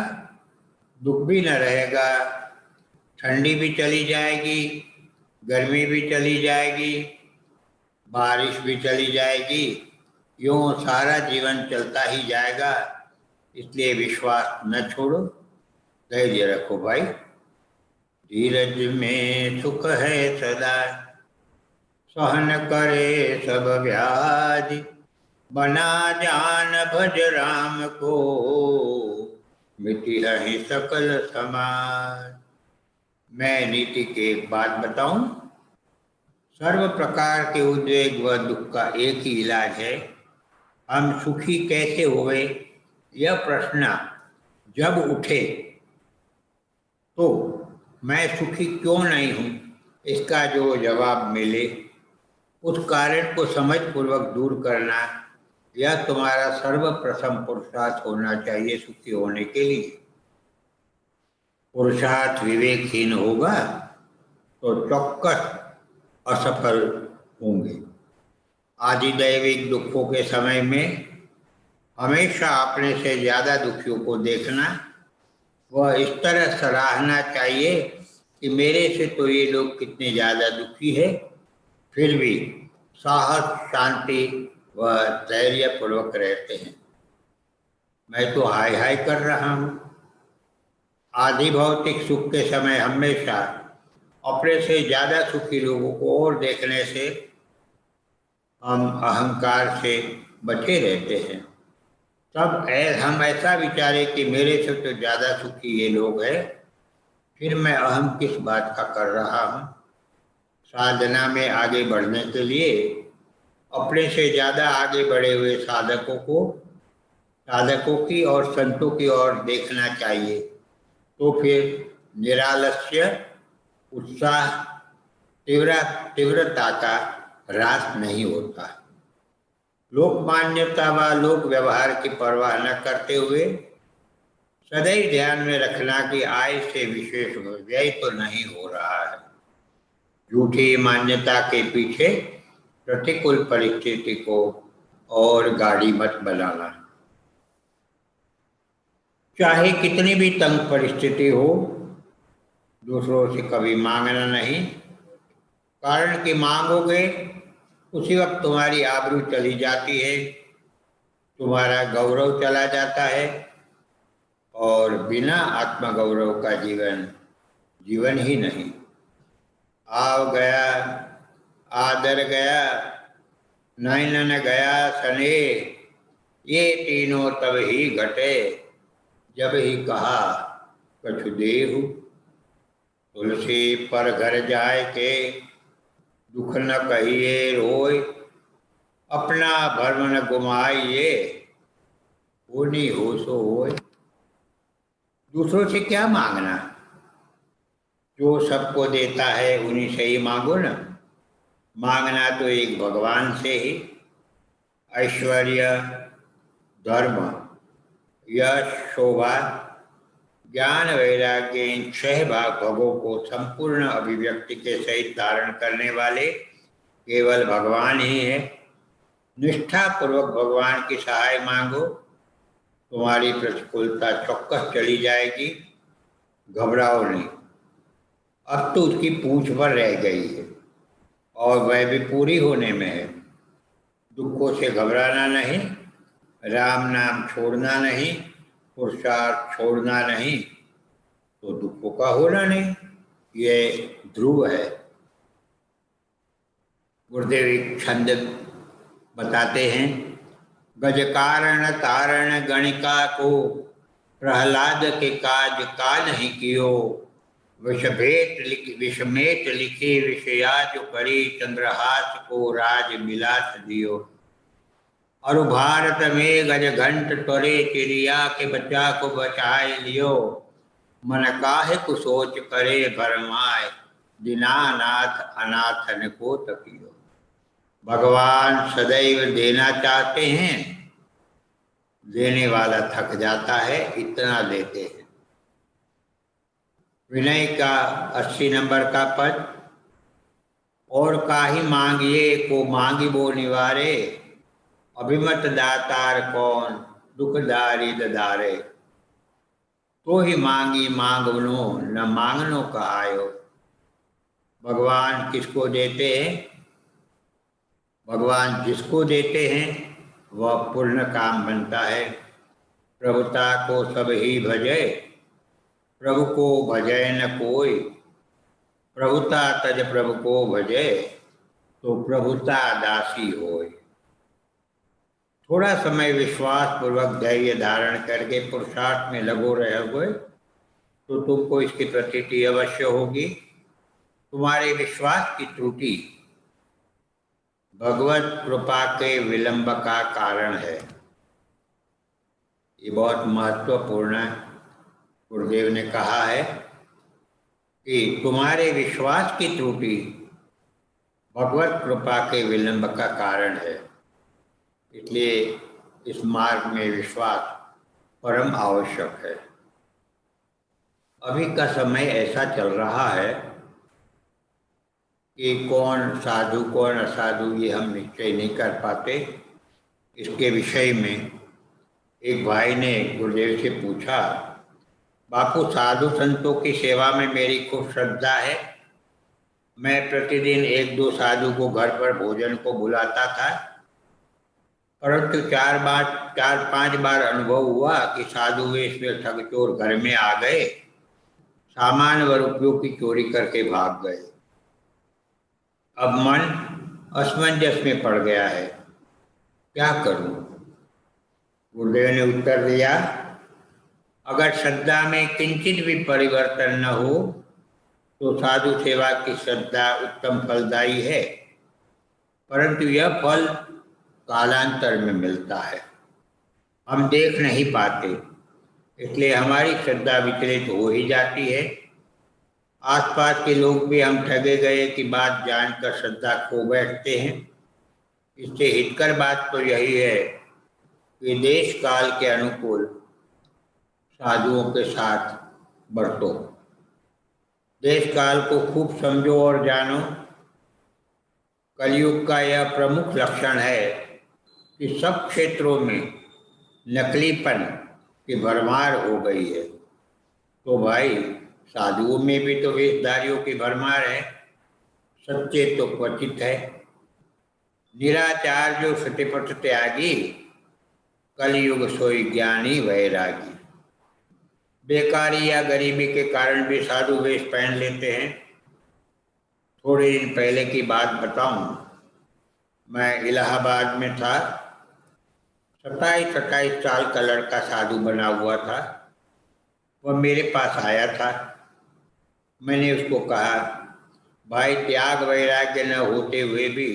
दुख भी न रहेगा। ठंडी भी चली जाएगी, गर्मी भी चली जाएगी, बारिश भी चली जाएगी। यूं सारा जीवन चलता ही जाएगा। इसलिए विश्वास न छोड़ो, धैर्य रखो भाई। धीरज में सुख है सदा, सहन करे सब व्याधि, बना जान भज राम को, मिटि है सकल समाज। मैं नीति की एक बात बताऊं, सर्व प्रकार के उद्वेग व दुख का एक ही इलाज है। हम सुखी कैसे हुए, यह प्रश्न जब उठे तो मैं सुखी क्यों नहीं हूँ, इसका जो जवाब मिले, उस कारण को समझपूर्वक दूर करना, यह तुम्हारा सर्वप्रथम पुरुषार्थ होना चाहिए सुखी होने के लिए। पुरुषार्थ विवेकहीन होगा तो चौक्कस असफल होंगे। आदि दैविक दुखों के समय में हमेशा अपने से ज्यादा दुखियों को देखना, वह इस तरह सराहना चाहिए कि मेरे से तो ये लोग कितने ज्यादा दुखी है, फिर भी साहस, शांति व धैर्य पूर्वक रहते हैं। मैं तो हाय हाय कर रहा हूँ। आदि भौतिक सुख के समय हमेशा अपने से ज्यादा सुखी लोगों को और देखने से हम अहंकार से बचे रहते हैं। तब हम ऐसा विचारे कि मेरे से तो ज्यादा सुखी ये लोग हैं, फिर मैं अहम किस बात का कर रहा हूँ। साधना में आगे बढ़ने के लिए अपने से ज्यादा आगे बढ़े हुए साधकों की और संतों की ओर देखना चाहिए। तो फिर निरालस्य, उत्साह, तीव्रता का ह्रास नहीं होता। लोकमान्यता व लोक व्यवहार की परवाह न करते हुए सदैव ध्यान में रखना कि आय से विशेष व्यय तो नहीं हो रहा है। झूठी मान्यता के पीछे प्रतिकूल परिस्थिति को और गाड़ी मत बनाना। चाहे कितनी भी तंग परिस्थिति हो, दूसरों से कभी मांगना नहीं। कारण कि मांगोगे उसी वक्त तुम्हारी आबरू चली जाती है, तुम्हारा गौरव चला जाता है, और बिना आत्मगौरव का जीवन जीवन ही नहीं। आव गया, आदर गया, नैनन गया सने, ये तीनों तब ही घटे, जब ही कहा कछु देहु। तुलसी पर घर जाए के, दुख न कहिए रोय, अपना भर्म न गुमाइए, होनी हो सो होय। दूसरों से क्या मांगना, जो सबको देता है उन्हीं से ही मांगो ना। मांगना तो एक भगवान से ही। ऐश्वर्य, धर्म, यश, शोभा, ज्ञान, वैराग्य, इन 6 भागों को संपूर्ण अभिव्यक्ति के सहित धारण करने वाले केवल भगवान ही है। निष्ठा पूर्वक भगवान की सहाय मांगो, तुम्हारी प्रतिकूलता चौक्कस चली जाएगी। घबराओ नहीं। अब तो उसकी पूंछ पर रह गई है और वह भी पूरी होने में है। दुखों से घबराना नहीं, राम नाम छोड़ना नहीं, पुरुषार्थ छोड़ना नहीं, तो दुखों का होना नहीं। ये ध्रुव है। गुरुदेव एक छंद बताते हैं। गज कारण तारण गणिका को, प्रहलाद के काज का नहीं कियो, विषमेत लिखे विषयाज करी, चंद्रहास को राज बिलास दियो। और भारत में गज घंट त्वरे चिड़िया के बच्चा को बचाए लियो, मन काहे को सोच करे भरमाए, दीनानाथ अनाथन को तकियो। भगवान सदैव देना चाहते हैं, देने वाला थक जाता है, इतना देते हैं। विनय का 80 नंबर का पद। और काहि मांगिए को मांगी वो निवारे, अभिमत दातार कौन दुखदारी ददारे। तो ही मांगी मांगनो न मांगनो कहायो। भगवान किसको देते हैं? भगवान जिसको देते हैं वह पूर्ण काम बनता है। प्रभुता को सब ही भजे, प्रभु को भजे न कोई। प्रभुता तज प्रभु को भजे, तो प्रभुता दासी होय। थोड़ा समय विश्वास पूर्वक धैर्य धारण करके पुरुषार्थ में लगो रहोगे तो तुमको इसकी प्रतीति अवश्य होगी। तुम्हारे विश्वास की त्रुटि भगवत कृपा के विलंब का कारण है। ये बहुत महत्वपूर्ण गुरुदेव ने कहा है कि तुम्हारे विश्वास की त्रुटि भगवत कृपा के विलंब का कारण है। इसलिए इस मार्ग में विश्वास परम आवश्यक है। अभी का समय ऐसा चल रहा है कि कौन साधु कौन असाधु ये हम निश्चय नहीं कर पाते। इसके विषय में एक भाई ने गुरुदेव से पूछा, बापू साधु संतों की सेवा में मेरी खूब श्रद्धा है। मैं प्रतिदिन एक दो साधु को घर पर भोजन को बुलाता था, परंतु चार पांच बार अनुभव हुआ कि साधु वेश में ठगचोर घर में आ गए, सामान व रुपयों की चोरी करके भाग गए। अब मन असमंजस में पड़ गया है, क्या करूं? गुरुदेव ने उत्तर दिया, अगर श्रद्धा में किंचित भी परिवर्तन न हो तो साधु सेवा की श्रद्धा उत्तम फलदायी है, परंतु यह फल कालांतर में मिलता है। हम देख नहीं पाते, इसलिए हमारी श्रद्धा विचलित हो ही जाती है। आसपास के लोग भी हम ठगे गए की बात जानकर श्रद्धा खो बैठते हैं। इससे हितकर बात तो यही है कि देश काल के अनुकूल साधुओं के साथ बरतो। देश काल को खूब समझो और जानो। कलयुग का यह प्रमुख लक्षण है कि सब क्षेत्रों में नकलीपन की भरमार हो गई है। तो भाई, साधुओं में भी तो वेशधारियों की भरमार है, सच्चे तो क्वचित है। निराचार जो सत्यपथ त्यागी, कलयुग सोई ज्ञानी वैरागी। बेकारी या गरीबी के कारण भी साधु वेश पहन लेते हैं। थोड़े दिन पहले की बात बताऊं, मैं इलाहाबाद में था। 27-28 साल का लड़का साधु बना हुआ था। वह मेरे पास आया था। मैंने उसको कहा, भाई, त्याग वैराग्य न होते हुए भी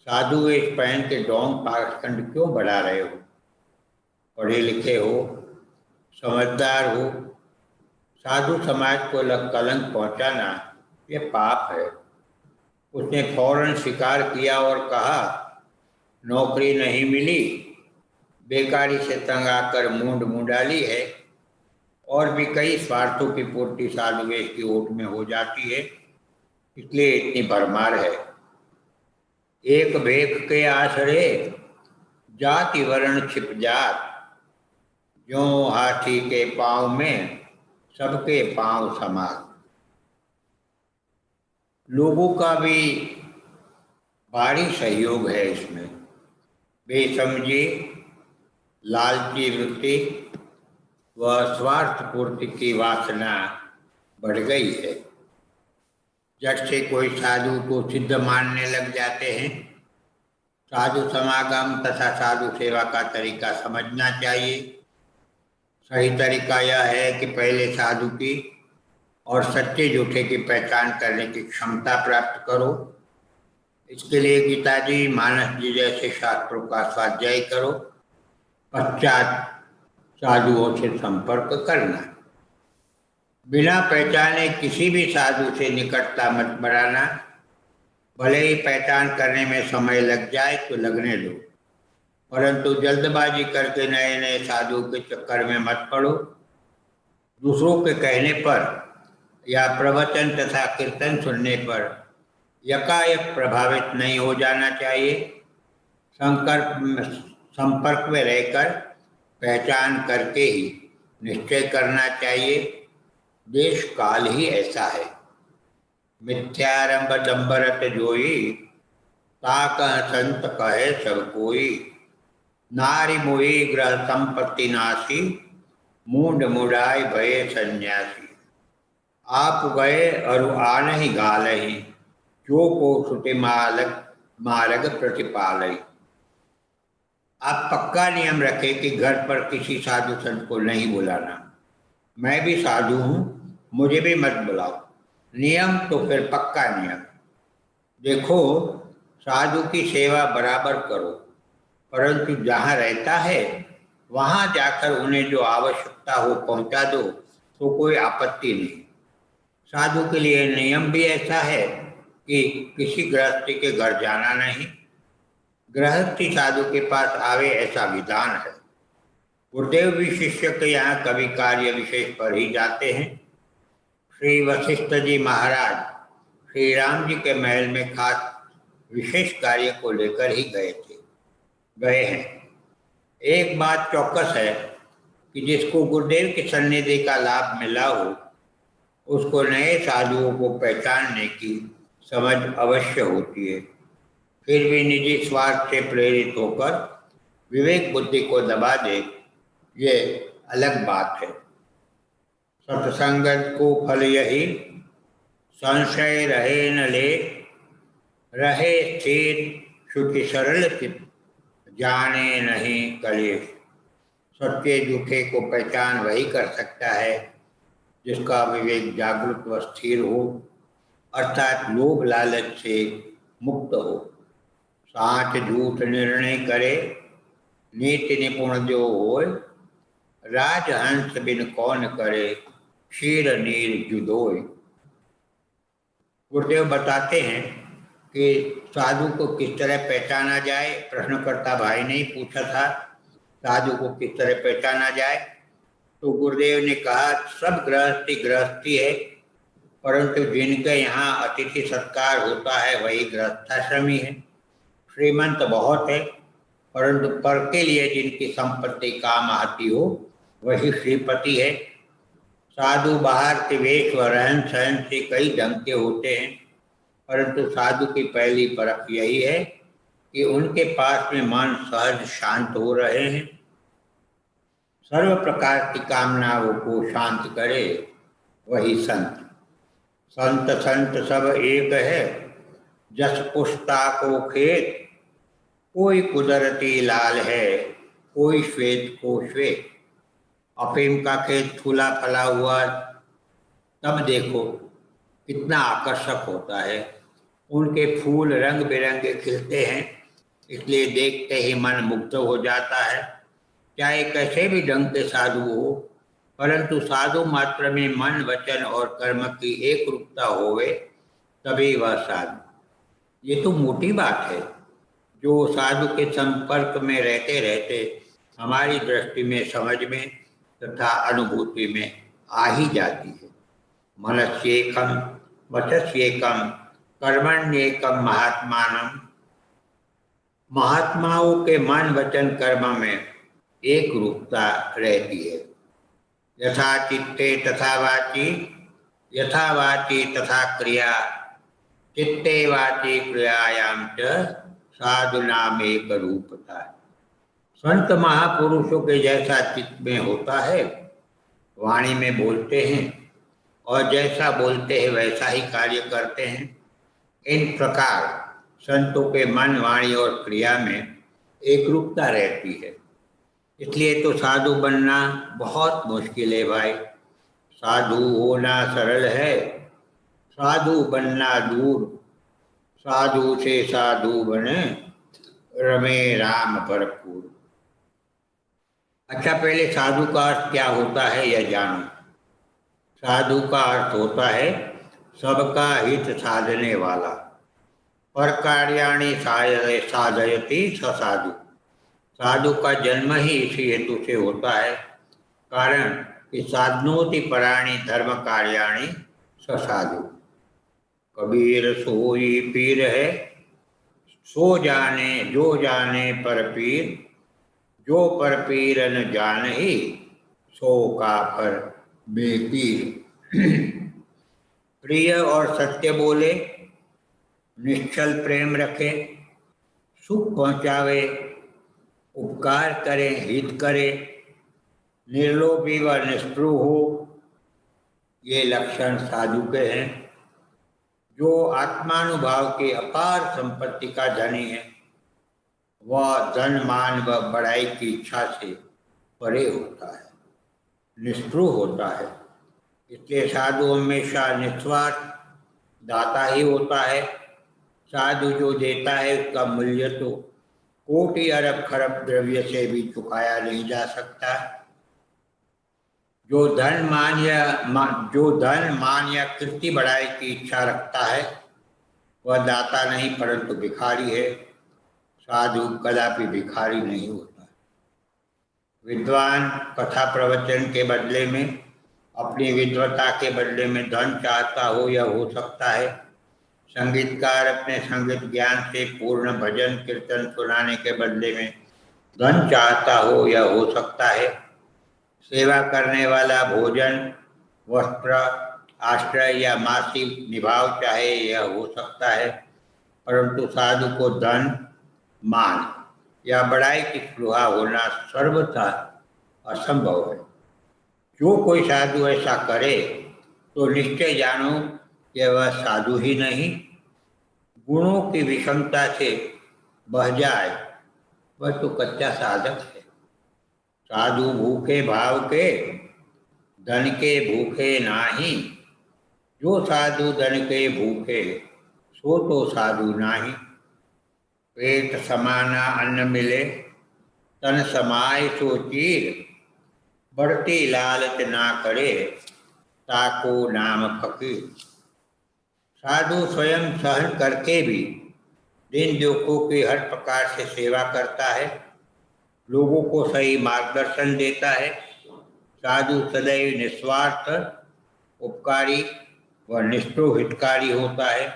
साधु वेश पहन के ढोंग पाखंड क्यों बढ़ा रहे हो? पढ़े लिखे हो, समझदार हो, साधु समाज को कलंक पहुंचाना यह पाप है। उसने फौरन स्वीकार किया और कहा, नौकरी नहीं मिली, बेकारी से तंग आकर मूंड मुंडाली है, और भी कई स्वार्थों की पूर्ति साधु वेश की ओट में हो जाती है, इसलिए इतनी भरमार है। एक भेख के आसरे जाति वर्ण छिप जात, जो हाथी के पांव में सबके पांव समान। लोगों का भी भारी सहयोग है इसमें। बेसमझी, लालची वृत्ति व स्वार्थ पूर्ति की वासना बढ़ गई है। जट से कोई साधु को सिद्ध मानने लग जाते हैं। साधु समागम तथा साधु सेवा का तरीका समझना चाहिए। सही तरीका यह है कि पहले साधु की और सच्चे झूठे की पहचान करने की क्षमता प्राप्त करो। इसके लिए गीता जी, मानस जी जैसे शास्त्रों का स्वाध्याय करो, पश्चात साधुओं से संपर्क करना। बिना पहचाने किसी भी साधु से निकटता मत बढ़ाना। भले ही पहचान करने में समय लग जाए तो लगने दो, परंतु जल्दबाजी करके नए नए साधु के चक्कर में मत पड़ो। दूसरों के कहने पर या प्रवचन तथा कीर्तन सुनने पर यकायक प्रभावित नहीं हो जाना चाहिए। संपर्क में रहकर पहचान करके ही निश्चय करना चाहिए। देश काल ही ऐसा है। मिथ्यारंभ दंबरत जोई, ताकह संत कहे सब कोई। नारी मोही ग्रह संपत्ति नासी, मूंड मुड़ाई भये सन्यासी। आप गए अरु आनहि गालहि, जो को सुते मार्ग प्रतिपालई। आप पक्का नियम रखें कि घर पर किसी साधु संत को नहीं बुलाना। मैं भी साधु हूँ, मुझे भी मत बुलाओ। नियम तो फिर पक्का नियम। देखो, साधु की सेवा बराबर करो, परंतु जहाँ रहता है वहाँ जाकर उन्हें जो आवश्यकता हो पहुँचा दो तो कोई आपत्ति नहीं। साधु के लिए नियम भी ऐसा है कि किसी गृहस्थी के घर जाना नहीं, गृहस्थी साधु के पास आवे ऐसा विधान है। गुरुदेव भी शिष्य के यहाँ कभी कार्य विशेष पर ही जाते हैं। श्री वशिष्ठ जी महाराज श्री राम जी के महल में खास विशेष कार्य को लेकर ही गए हैं। एक बात चौकस है कि जिसको गुरुदेव के सन्निधि का लाभ मिला हो उसको नए साधुओं को पहचानने की समझ अवश्य होती है। फिर भी निजी स्वार्थ से प्रेरित होकर विवेक बुद्धि को दबा दे, ये अलग बात है। सत्संगत को फल यही, संशय रहे न ले, रहे स्थिर श्रुति सरल चित, जाने नहीं कलेश। सत्य झूठे को पहचान वही कर सकता है जिसका विवेक जागृत व स्थिर हो, अर्थात लोभ लालच से मुक्त हो। साच झूठ निर्णय करे, नीति निपुण जो होय, राजहंस बिन कौन करे, क्षीर नीर जुदोय। गुरुदेव बताते हैं कि साधु को किस तरह पहचाना जाए। प्रश्नकर्ता भाई ने ही पूछा था साधु को किस तरह पहचाना जाए, तो गुरुदेव ने कहा सब गृहस्थी गृहस्थी है, परंतु जिनके यहाँ अतिथि सत्कार होता है वही गृहस्थाश्रमी है। श्रीमंत बहुत है, परंतु पर के लिए जिनकी संपत्ति काम आती हो वही श्रीपति है। साधु बाहर के वेश व रहन सहन से कई ढंग के होते हैं, परंतु साधु की पहली परख यही है कि उनके पास में मन सहज शांत हो रहे हैं। सर्व प्रकार की कामनाओं को शांत करे वही संत। संत संत सब एक है, जस पुष्ता को खेत, कोई कुदरती लाल है, कोई श्वेत को श्वेत। अफीम का खेत फूला फला हुआ तब देखो कितना आकर्षक होता है। उनके फूल रंग बिरंगे खिलते हैं, इसलिए देखते ही मन मुग्ध हो जाता है। चाहे कैसे भी ढंग के साधु हो, परंतु साधु मात्र में मन वचन और कर्म की एक रूपता होवे तभी वह साधु। ये तो मोटी बात है जो साधु के संपर्क में रहते रहते हमारी दृष्टि में, समझ में तथा अनुभूति में आ ही जाती है। मनस्येकम वचस्येकम कर्मण्येकम महात्मानम। महात्माओं के मन वचन कर्म में एक रूपता रहती है। यथा चित्ते तथा वाची, यथा वाची तथा क्रिया, चित्ते वाची क्रियायाम च साधु नाम एक रूपता। संत महापुरुषों के जैसा चित्त में होता है, वाणी में बोलते हैं और जैसा बोलते हैं वैसा ही कार्य करते हैं। इन प्रकार संतों के मन, वाणी और क्रिया में एक रूपता रहती है। इसलिए तो साधु बनना बहुत मुश्किल है भाई। साधु होना सरल है, साधु बनना दूर। साधु से साधु बने, रमे राम भरपूर। अच्छा, पहले साधु का अर्थ क्या होता है यह जानो। साधु का अर्थ होता है सबका हित साधने वाला। पर कार्याणि साधयति स साधु। साधु का जन्म ही इसी हेतु से होता है, कारण कि साधनोति पराणि धर्म कार्याणि स साधु। कबीर सोई पीर है, सो जाने जो जाने पर पीर, जो पर पीर न जान ही, सो का पर बेपीर। प्रिय और सत्य बोले, निश्चल प्रेम रखे, सुख पहुँचावे, उपकार करें, हित करें, निर्लोभी व निष्पृह हो, ये लक्षण साधु के हैं। जो आत्मानुभाव की अपार संपत्ति का धनी है वह धन मान व बड़ाई की इच्छा से परे होता है, निष्पृह होता है। इसलिए साधु हमेशा निस्वार्थ दाता ही होता है। साधु जो देता है उसका मूल्य तो कोटि अरब खरब द्रव्य से भी चुकाया नहीं जा सकता। जो धन मान या कीर्ति बढ़ाई की इच्छा रखता है वह दाता नहीं परंतु भिखारी है। साधु कदापि भिखारी नहीं होता। विद्वान कथा प्रवचन के बदले में, अपनी विद्वता के बदले में धन चाहता हो या हो सकता है। संगीतकार अपने संगीत ज्ञान से पूर्ण भजन कीर्तन सुनाने के बदले में धन चाहता हो यह हो सकता है, सेवा करने वाला भोजन, वस्त्र, आश्रय या मासिक निभाव चाहे यह हो सकता है, परंतु साधु को धन, मान या बड़ाई की स्पृहा होना सर्वथा असंभव है। जो कोई साधु ऐसा करे तो निश्चय जानो कि वह साधु ही नहीं, गुणों की विषमता से बह जाए वह तो कच्चा साधक है। साधु भूखे भाव के, धन के भूखे नाही। जो साधु धन के भूखे, सो तो साधु नाही। पेट समाना अन्न मिले, तन समाय सो चीर। बढ़ती लालच ना करे, ताको नाम फकीर। साधु स्वयं सहन करके भी दिन दुखों की हर प्रकार से सेवा करता है, लोगों को सही मार्गदर्शन देता है। साधु सदैव निस्वार्थ, उपकारी व निष्ठुर हितकारी होता है।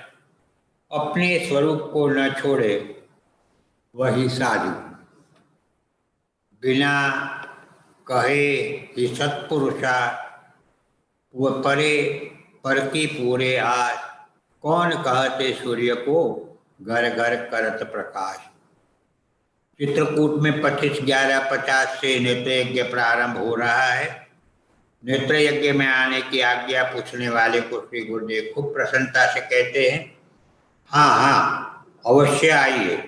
अपने स्वरूप को न छोड़े वही साधु। बिना कहे कि सत्पुरुषा वो परे पर की पूरे आज, कौन कहते सूर्य को घर घर करत प्रकाश। चित्रकूट में 25/11/50 से नेत्र यज्ञ प्रारंभ हो रहा है। नेत्र यज्ञ में आने की आज्ञा पूछने वाले को श्री गुरुदेव खूब प्रसन्नता से कहते हैं, हाँ हाँ अवश्य आइए।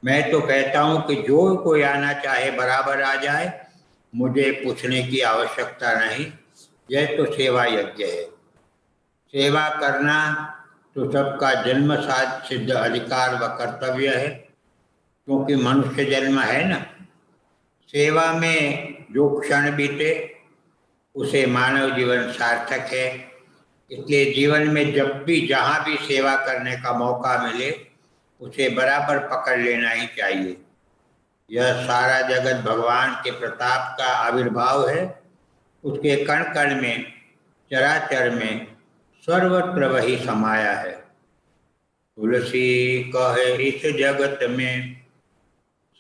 मैं तो कहता हूँ कि जो कोई आना चाहे बराबर आ जाए, मुझे पूछने की आवश्यकता नहीं। यह तो सेवा यज्ञ है। सेवा करना तो सबका जन्म सिद्ध अधिकार व कर्तव्य है, क्योंकि मनुष्य जन्म है ना। सेवा में जो क्षण बीते उसे मानव जीवन सार्थक है। इसलिए जीवन में जब भी जहाँ भी सेवा करने का मौका मिले उसे बराबर पकड़ लेना ही चाहिए। यह सारा जगत भगवान के प्रताप का आविर्भाव है। उसके कण कण में, चराचर में सर्वत्र वही समाया है। तुलसी कहे इस जगत में,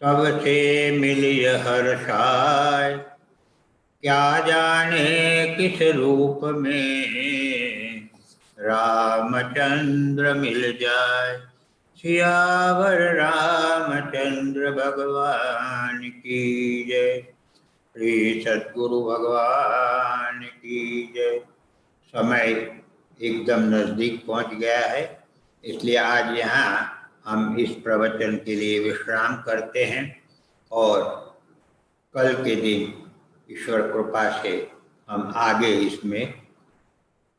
सबसे मिलिय हर्षाय। क्या जाने किस रूप में, रामचंद्र मिल जाए। सियावर रामचंद्र भगवान की जय। श्री सद्गुरु भगवान की जय। समय एकदम नजदीक पहुंच गया है, इसलिए आज यहाँ हम इस प्रवचन के लिए विश्राम करते हैं और कल के दिन ईश्वर कृपा से हम आगे इसमें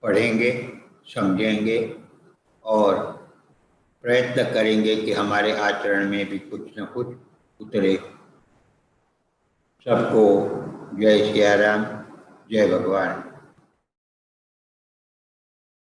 पढ़ेंगे, समझेंगे और प्रयत्न करेंगे कि हमारे आचरण में भी कुछ न कुछ उतरे। सबको जय सिया राम, जय भगवान।